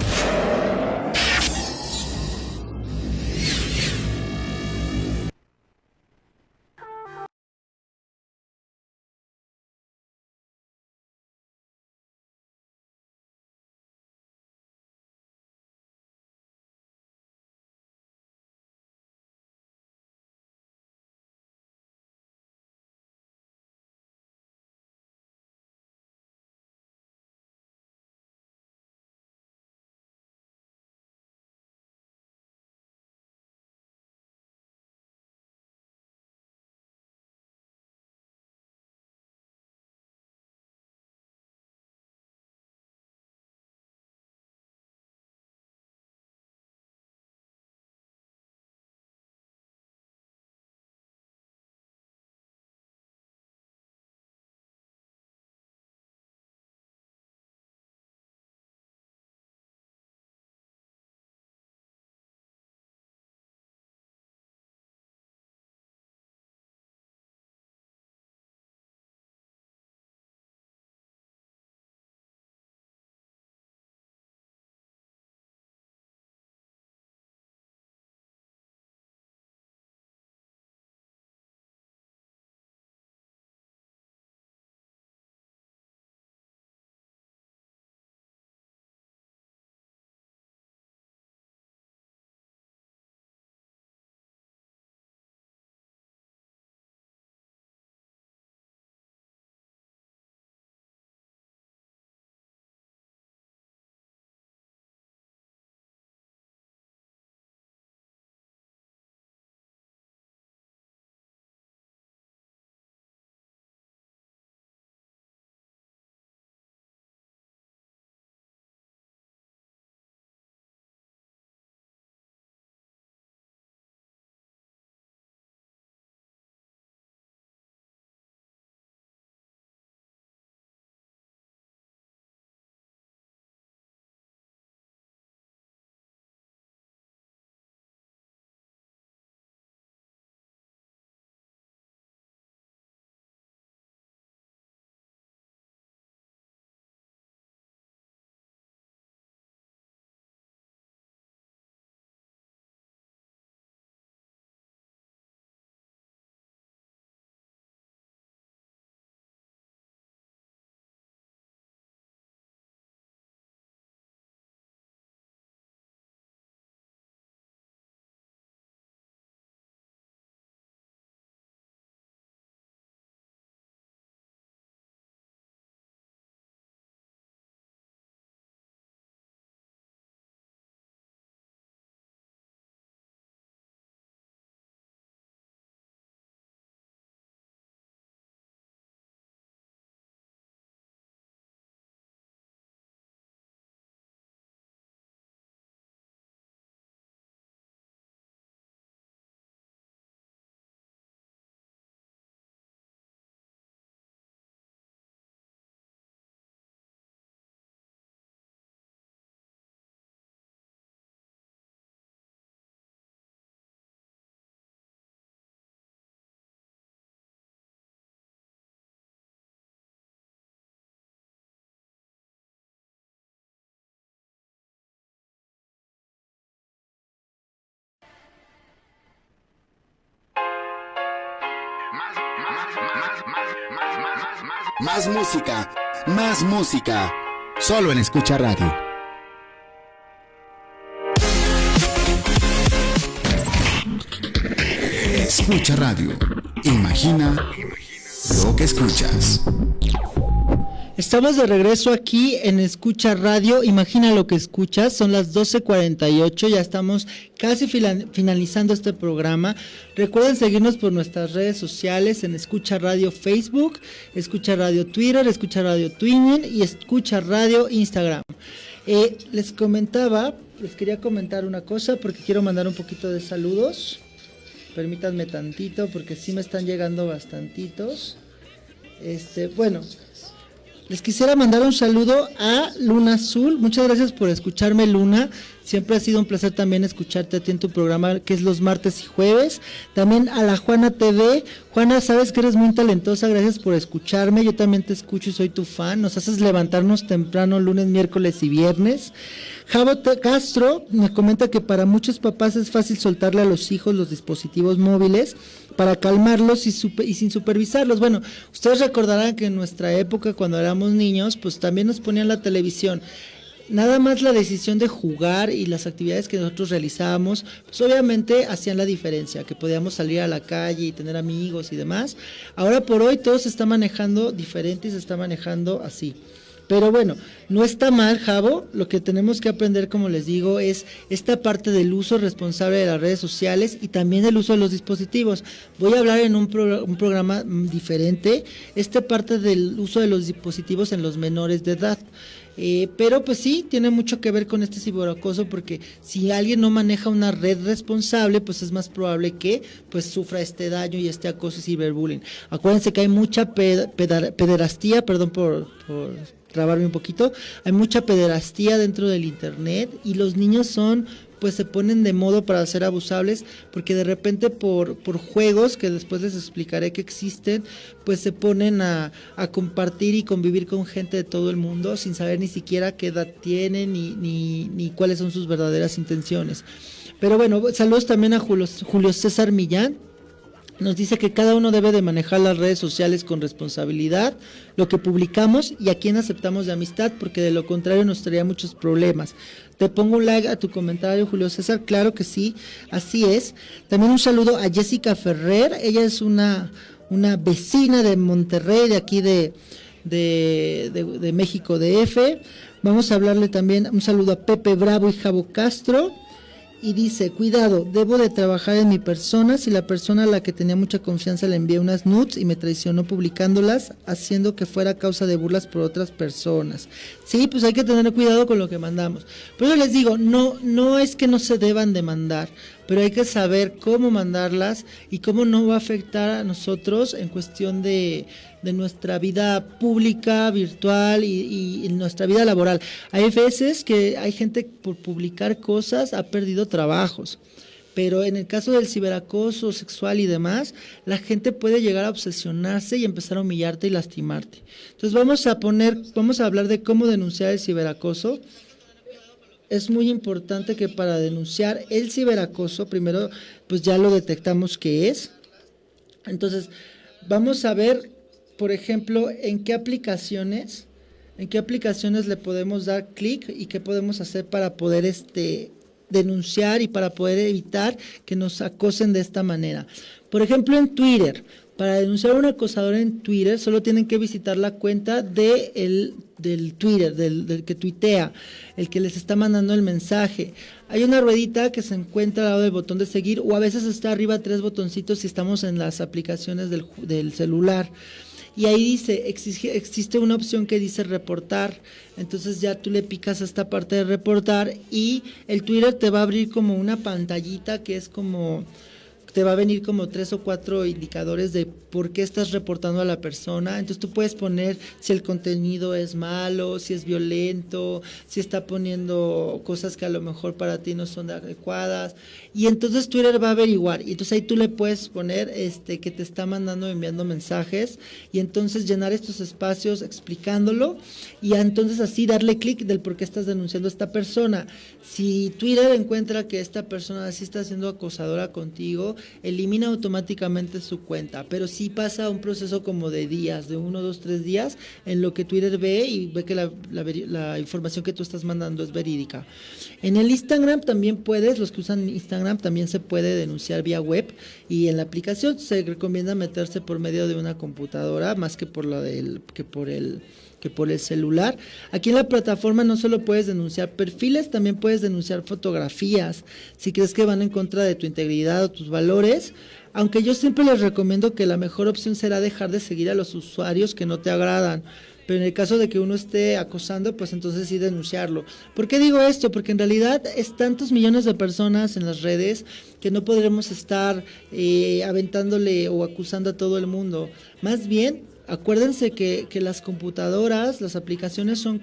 Más música, más música. Solo en Escucha Radio. Escucha Radio. Imagina lo que escuchas. Estamos de regreso aquí en Escucha Radio. Imagina lo que escuchas. Son las 12:48. Ya estamos casi finalizando este programa. Recuerden seguirnos por nuestras redes sociales en Escucha Radio Facebook, Escucha Radio Twitter, Escucha Radio Twinning y Escucha Radio Instagram. Les quería comentar una cosa porque quiero mandar un poquito de saludos. Permítanme tantito porque sí me están llegando bastantitos. Bueno, les quisiera mandar un saludo a Luna Azul. Muchas gracias por escucharme, Luna. Siempre ha sido un placer también escucharte a ti en tu programa, que es los martes y jueves. También a la Juana TV. Juana, sabes que eres muy talentosa, gracias por escucharme. Yo también te escucho y soy tu fan. Nos haces levantarnos temprano lunes, miércoles y viernes. Javo Castro me comenta que para muchos papás es fácil soltarle a los hijos los dispositivos móviles para calmarlos y sin supervisarlos. Bueno, ustedes recordarán que en nuestra época, cuando éramos niños, pues también nos ponían la televisión. Nada más la decisión de jugar y las actividades que nosotros realizábamos, pues obviamente hacían la diferencia, que podíamos salir a la calle y tener amigos y demás. Ahora por hoy todo se está manejando diferente y se está manejando así. Pero bueno, no está mal, Javo. Lo que tenemos que aprender, como les digo, es esta parte del uso responsable de las redes sociales y también el uso de los dispositivos. Voy a hablar en un programa diferente, esta parte del uso de los dispositivos en los menores de edad. Pero pues sí, tiene mucho que ver con este ciberacoso, porque si alguien no maneja una red responsable, pues es más probable que pues sufra este daño y este acoso y ciberbullying. Acuérdense que hay mucha pederastía, perdón por trabarme un poquito, hay mucha pederastía dentro del internet y los niños pues se ponen de modo para ser abusables, porque de repente por juegos que después les explicaré que existen, pues se ponen a compartir y convivir con gente de todo el mundo sin saber ni siquiera qué edad tienen ni cuáles son sus verdaderas intenciones. Pero bueno, saludos también a Julio César Millán. Nos dice que cada uno debe de manejar las redes sociales con responsabilidad, lo que publicamos y a quién aceptamos de amistad, porque de lo contrario nos traería muchos problemas. Te pongo un like a tu comentario, Julio César, claro que sí, así es. También un saludo a Jessica Ferrer, ella es una vecina de Monterrey, de aquí de México DF. Vamos a hablarle también un saludo a Pepe Bravo y Javo Castro. Y dice, cuidado, debo de trabajar en mi persona. Si la persona a la que tenía mucha confianza le envié unas nudes y me traicionó publicándolas, haciendo que fuera causa de burlas por otras personas. Sí, pues hay que tener cuidado con lo que mandamos. Pero les digo, no es que no se deban de mandar, pero hay que saber cómo mandarlas y cómo no va a afectar a nosotros en cuestión de nuestra vida pública, virtual y en nuestra vida laboral. Hay veces que hay gente por publicar cosas ha perdido trabajos, pero en el caso del ciberacoso sexual y demás, la gente puede llegar a obsesionarse y empezar a humillarte y lastimarte. Entonces vamos a hablar de cómo denunciar el ciberacoso. Es muy importante que para denunciar el ciberacoso, primero pues ya lo detectamos qué es. Entonces vamos a ver, por ejemplo, en qué aplicaciones le podemos dar clic y qué podemos hacer para poder denunciar y para poder evitar que nos acosen de esta manera. Por ejemplo, en Twitter, para denunciar a un acosador en Twitter, solo tienen que visitar la cuenta del Twitter, del que tuitea, el que les está mandando el mensaje. Hay una ruedita que se encuentra al lado del botón de seguir, o a veces está arriba 3 botoncitos si estamos en las aplicaciones del celular. Y ahí dice, existe una opción que dice reportar. Entonces ya tú le picas a esta parte de reportar y el Twitter te va a abrir como una pantallita que es como, te va a venir como 3 o 4 indicadores de por qué estás reportando a la persona. Entonces tú puedes poner si el contenido es malo, si es violento, si está poniendo cosas que a lo mejor para ti no son adecuadas. Y entonces Twitter va a averiguar. Y entonces ahí tú le puedes poner que te está enviando mensajes. Y entonces llenar estos espacios explicándolo. Y entonces así darle clic del por qué estás denunciando a esta persona. Si Twitter encuentra que esta persona sí está siendo acosadora contigo, elimina automáticamente su cuenta, pero sí pasa un proceso como de días, de 1, 2, 3 días, en lo que Twitter ve y ve que la información que tú estás mandando es verídica. En el Instagram también puedes, los que usan Instagram también se puede denunciar vía web, y en la aplicación se recomienda meterse por medio de una computadora más que por el celular. Aquí en la plataforma no solo puedes denunciar perfiles, también puedes denunciar fotografías, si crees que van en contra de tu integridad o tus valores, aunque yo siempre les recomiendo que la mejor opción será dejar de seguir a los usuarios que no te agradan. Pero en el caso de que uno esté acosando, pues entonces sí denunciarlo. ¿Por qué digo esto? Porque en realidad es tantos millones de personas en las redes que no podremos estar aventándole o acusando a todo el mundo. Más bien, acuérdense que las computadoras, las aplicaciones son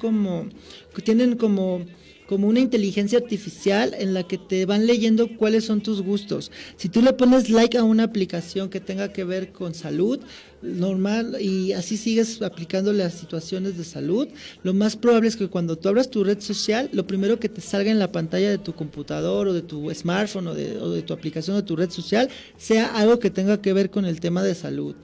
tienen como una inteligencia artificial en la que te van leyendo cuáles son tus gustos. Si tú le pones like a una aplicación que tenga que ver con salud, normal, y así sigues aplicándole a situaciones de salud, lo más probable es que cuando tú abras tu red social, lo primero que te salga en la pantalla de tu computador o de tu smartphone o de tu aplicación o de tu red social sea algo que tenga que ver con el tema de salud.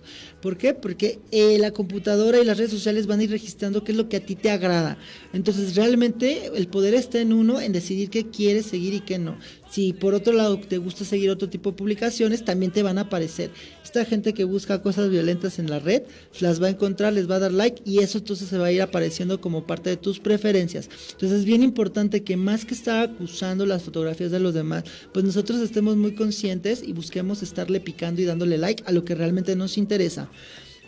¿Por qué? Porque la computadora y las redes sociales van a ir registrando qué es lo que a ti te agrada. Entonces realmente el poder está en uno, en decidir qué quieres seguir y qué no. Si por otro lado te gusta seguir otro tipo de publicaciones, también te van a aparecer. Esta gente que busca cosas violentas en la red, las va a encontrar, les va a dar like, y eso entonces se va a ir apareciendo como parte de tus preferencias. Entonces es bien importante que más que estar acusando las fotografías de los demás, pues nosotros estemos muy conscientes y busquemos estarle picando y dándole like a lo que realmente nos interesa.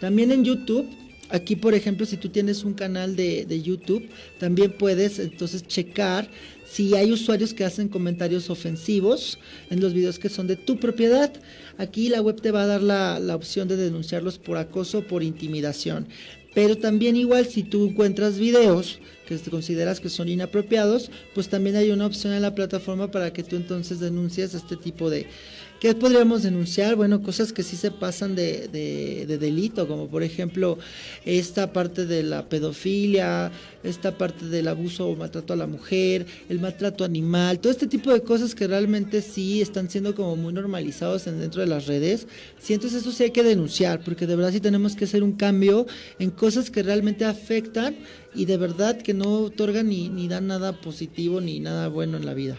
También en YouTube, aquí por ejemplo, si tú tienes un canal de YouTube, también puedes entonces checar si hay usuarios que hacen comentarios ofensivos en los videos que son de tu propiedad. Aquí la web te va a dar la opción de denunciarlos por acoso o por intimidación. Pero también igual si tú encuentras videos que te consideras que son inapropiados, pues también hay una opción en la plataforma para que tú entonces denuncies este tipo de... ¿Qué podríamos denunciar? Bueno, cosas que sí se pasan de delito, como por ejemplo esta parte de la pedofilia, esta parte del abuso o maltrato a la mujer, el maltrato animal, todo este tipo de cosas que realmente sí están siendo como muy normalizados dentro de las redes. Sí, entonces eso sí hay que denunciar, porque de verdad sí tenemos que hacer un cambio en cosas que realmente afectan y de verdad que no otorgan ni dan nada positivo ni nada bueno en la vida.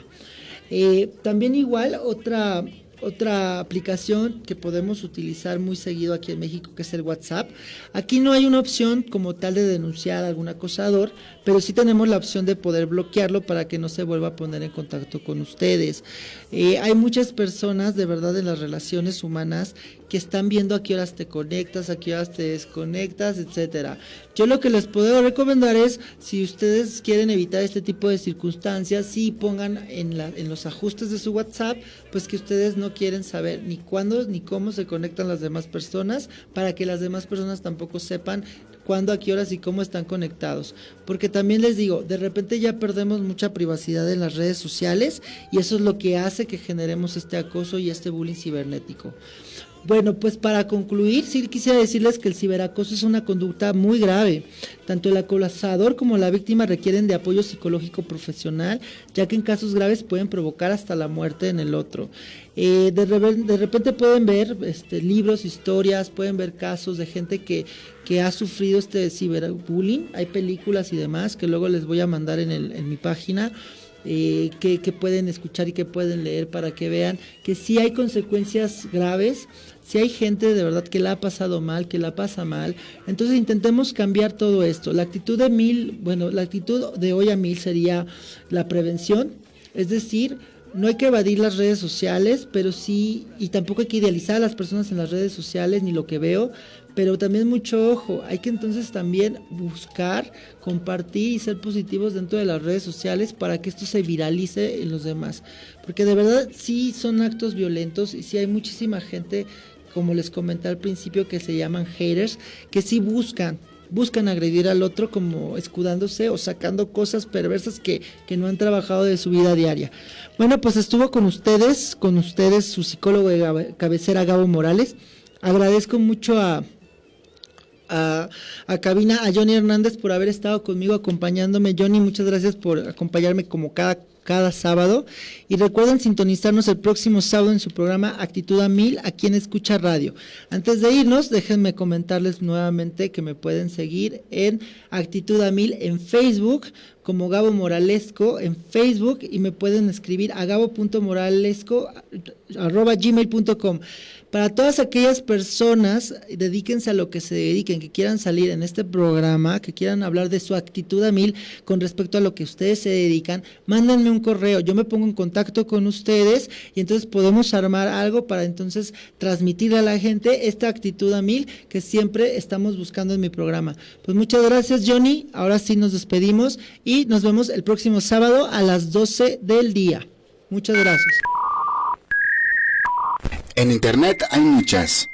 También igual otra aplicación que podemos utilizar muy seguido aquí en México, que es el WhatsApp. Aquí no hay una opción como tal de denunciar a algún acosador, pero sí tenemos la opción de poder bloquearlo para que no se vuelva a poner en contacto con ustedes. Hay muchas personas de verdad en las relaciones humanas que están viendo a qué horas te conectas, a qué horas te desconectas, etcétera. Yo lo que les puedo recomendar es, si ustedes quieren evitar este tipo de circunstancias, sí pongan en los ajustes de su WhatsApp, pues que ustedes no quieren saber ni cuándo ni cómo se conectan las demás personas, para que las demás personas tampoco sepan cuándo, a qué horas y cómo están conectados. Porque también les digo, de repente ya perdemos mucha privacidad en las redes sociales y eso es lo que hace que generemos este acoso y este bullying cibernético. Bueno, pues para concluir, sí quisiera decirles que el ciberacoso es una conducta muy grave. Tanto el acosador como la víctima requieren de apoyo psicológico profesional, ya que en casos graves pueden provocar hasta la muerte en el otro. De repente pueden ver libros, historias, pueden ver casos de gente que ha sufrido este ciberbullying. Hay películas y demás que luego les voy a mandar en mi página. Que pueden escuchar y que pueden leer para que vean que sí hay consecuencias graves, sí hay gente de verdad que la ha pasado mal, que la pasa mal. Entonces intentemos cambiar todo esto. La actitud de hoy a 1000 sería la prevención, es decir, no hay que evadir las redes sociales, pero sí, y tampoco hay que idealizar a las personas en las redes sociales ni lo que veo, pero también mucho ojo, hay que entonces también buscar, compartir y ser positivos dentro de las redes sociales para que esto se viralice en los demás, porque de verdad sí son actos violentos y sí hay muchísima gente, como les comenté al principio, que se llaman haters, que sí buscan agredir al otro como escudándose o sacando cosas perversas que no han trabajado de su vida diaria. Bueno, pues estuvo con ustedes su psicólogo de cabecera, Gabo Morales. Agradezco mucho a cabina, a Johnny Hernández por haber estado conmigo acompañándome. Johnny, muchas gracias por acompañarme como cada cada sábado. Y recuerden sintonizarnos el próximo sábado en su programa Actitud a 1000 aquí en Escucha Radio. Antes de irnos, déjenme comentarles nuevamente que me pueden seguir en Actitud a 1000 en Facebook, como Gabo Moralesco en Facebook, y me pueden escribir a gabo.moralesco@gmail.com. Para todas aquellas personas, dedíquense a lo que se dediquen, que quieran salir en este programa, que quieran hablar de su actitud a 1000 con respecto a lo que ustedes se dedican, mándenme un correo, yo me pongo en contacto con ustedes y entonces podemos armar algo para entonces transmitir a la gente esta actitud a 1000 que siempre estamos buscando en mi programa. Pues muchas gracias, Johnny, ahora sí nos despedimos y nos vemos el próximo sábado a las 12 del día. Muchas gracias. En internet hay muchas,